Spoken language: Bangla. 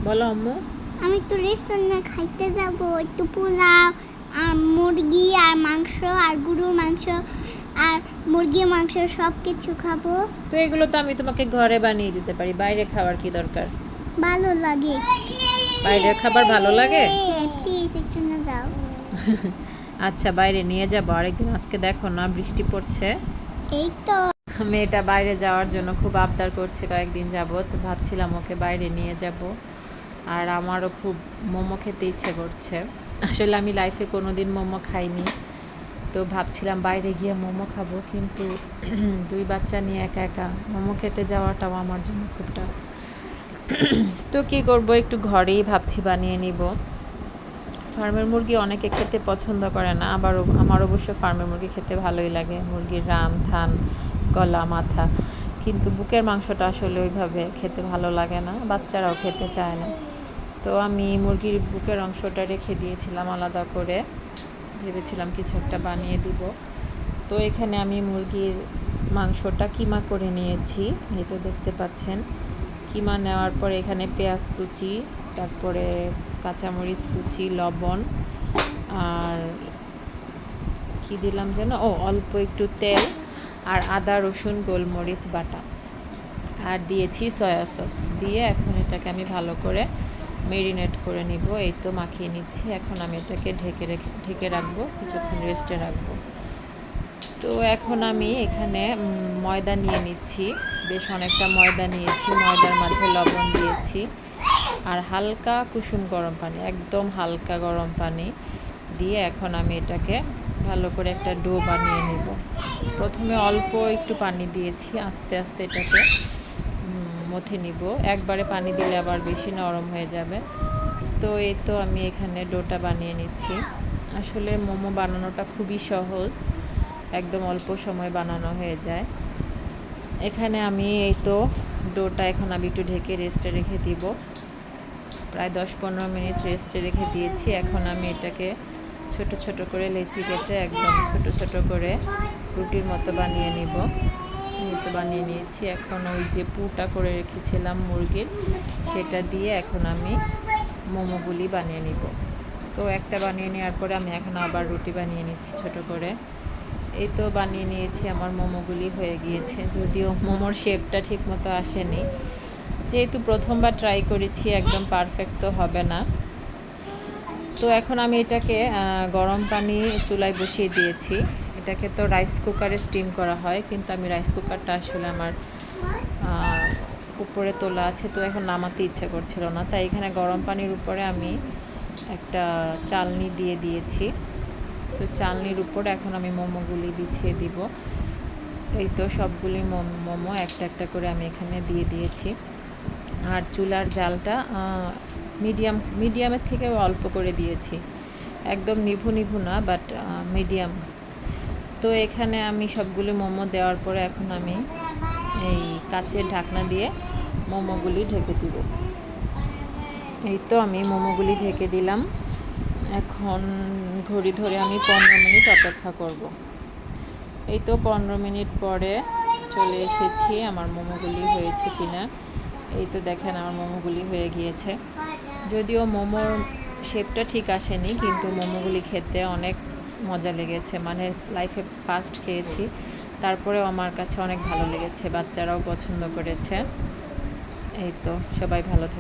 বলো আম্মু। আমি তো রেস্টুরেন্টে খাইতে যাব, একটু পোলাও আর মুরগি আর মাংস আর গরুর মাংস আর মুরগির মাংস সব কিছু খাবো। তো এগুলো তো আমি তোমাকে ঘরে বানিয়ে দিতে পারি, বাইরে খাওয়ার কি দরকার? ভালো লাগে। বাইরের খাবার ভালো লাগে? প্লিজ একটু না যাও। আচ্ছা বাইরে নিয়ে যাবো আরেকদিন। আজকে দেখো না বৃষ্টি পড়ছে। এই তো মেয়েটা বাইরে যাওয়ার জন্য খুব আবদার করছে কয়েকদিন যাবত, তো ভাবছিলাম ওকে বাইরে নিয়ে যাব। আর আমারও খুব মোমো খেতে ইচ্ছে করছে। আসলে আমি লাইফে কোনো দিন মোমো খাইনি, তো ভাবছিলাম বাইরে গিয়ে মোমো খাবো, কিন্তু দুই বাচ্চা নিয়ে একা একা মোমো খেতে যাওয়াটাও আমার জন্য খুব টাফ। তো কী করবো, একটু ঘরেই ভাবছি বানিয়ে নিব। ফার্মের মুরগি অনেকে খেতে পছন্দ করে না, আবারও আমার অবশ্য ফার্মের মুরগি খেতে ভালোই লাগে। মুরগির রান থান গলা মাথা, কিন্তু বুকের মাংসটা আসলে ওইভাবে খেতে ভালো লাগে না, বাচ্চারাও খেতে চায় না। তো আমি মুরগির বুকের অংশটা রেখে দিয়েছিলাম আলাদা করে, ভেবেছিলাম কিছু একটা বানিয়ে দিব। তো এখানে আমি মুরগির মাংসটা কিমা করে নিয়েছি, এই তো দেখতে পাচ্ছেন। কিমা নেওয়ার পরে এখানে পেঁয়াজ কুচি, তারপরে কাঁচামরিচ কুচি, লবণ আর কি দিলাম যেন, অল্প একটু তেল আর আদা রসুন গোলমরিচ বাটা, আর দিয়েছি সয়া সস দিয়ে এখন এটাকে আমি ভালো করে মেরিনেট করে নিব। এই তো মাখিয়ে নিচ্ছি, এখন আমি এটাকে ঢেকে রাখবো, কিছুক্ষণ রেস্টে রাখবো। তো এখন আমি এখানে ময়দা নিয়ে নিচ্ছি, বেশ অনেকটা ময়দা নিয়েছি। ময়দার মাঝে লবণ দিয়েছি আর হালকা কুসুম গরম পানি, একদম হালকা গরম পানি দিয়ে এখন আমি এটাকে ভালো করে একটা ডো বানিয়ে নেব। প্রথমে অল্প একটু পানি দিয়েছি, আস্তে আস্তে এটাকে মথে নিব। একবারে পানি দিলে আবার বেশি নরম হয়ে যাবে। তো এই তো আমি এখানে ডোটা বানিয়ে নিচ্ছি। আসলে মোমো বানানোটা খুবই সহজ, একদম অল্প সময় বানানো হয়ে যায়। এখানে আমি এই তো ডোটা এখন আমি একটু ঢেকে রেস্টে রেখে দিব, প্রায় 10-15 মিনিট রেস্টে রেখে দিয়েছি। এখন আমি এটাকে ছোট ছোট করে লেচি কেটে একদম ছোট ছোট করে রুটির মতো বানিয়ে নিব। এই তো বানিয়ে নিয়েছি। এখন ওই যে পুরটা করে রেখেছিলাম মুরগির, সেটা দিয়ে এখন আমি মোমোগুলি বানিয়ে নিব। তো একটা বানিয়ে নেওয়ার পরে আমি এখন আবার রুটি বানিয়ে নিচ্ছি ছোট করে। এই তো বানিয়ে নিয়েছি, আমার মোমোগুলি হয়ে গিয়েছে। যদিও মোমোর শেপটা ঠিক মতো আসেনি, যেহেতু প্রথমবার ট্রাই করেছি, একদম পারফেক্ট তো হবে না। তো এখন আমি এটাকে গরম পানি চুলায় বসিয়ে দিয়েছি। এটাকে তো রাইস কুকারে স্টিম করা হয়, কিন্তু আমি রাইস কুকারটা আসলে আমার উপরে তোলা আছে, তো এখন নামাতে ইচ্ছে করছিল না, তাই এখানে গরম পানির উপরে আমি একটা চালনি দিয়ে দিয়েছি। তো চালনির উপরে এখন আমি মোমোগুলি বিছিয়ে দিব। এই তো সবগুলি মোমো একটা একটা করে আমি এখানে দিয়ে দিয়েছি। আর চুলার জালটা মিডিয়ামের থেকেও অল্প করে দিয়েছি, একদম নিভু নিভু না, বাট মিডিয়াম। তো এখানে আমি সবগুলি মোমো দেওয়ার পরে এখন আমি এই কাচের ঢাকনা দিয়ে মোমোগুলি ঢেকে দিব। এই তো আমি মোমোগুলি ঢেকে দিলাম। এখন ঘড়ি ধরে আমি 15 মিনিট অপেক্ষা করব। এই তো 15 মিনিট পরে চলে এসেছি, আমার মোমোগুলি হয়েছে কিনা। এই তো দেখেন আমার মোমোগুলি হয়ে গিয়েছে। যদিও মোমোর শেপটা ঠিক আসেনি, কিন্তু মোমোগুলি খেতে অনেক মজা লেগেছে, মানে লাইফে ফার্স্ট খেয়েছি, তারপরেও আমার কাছে অনেক ভালো লেগেছে, বাচ্চারাও পছন্দ করেছে। এই তো সবাই ভালো থাকে।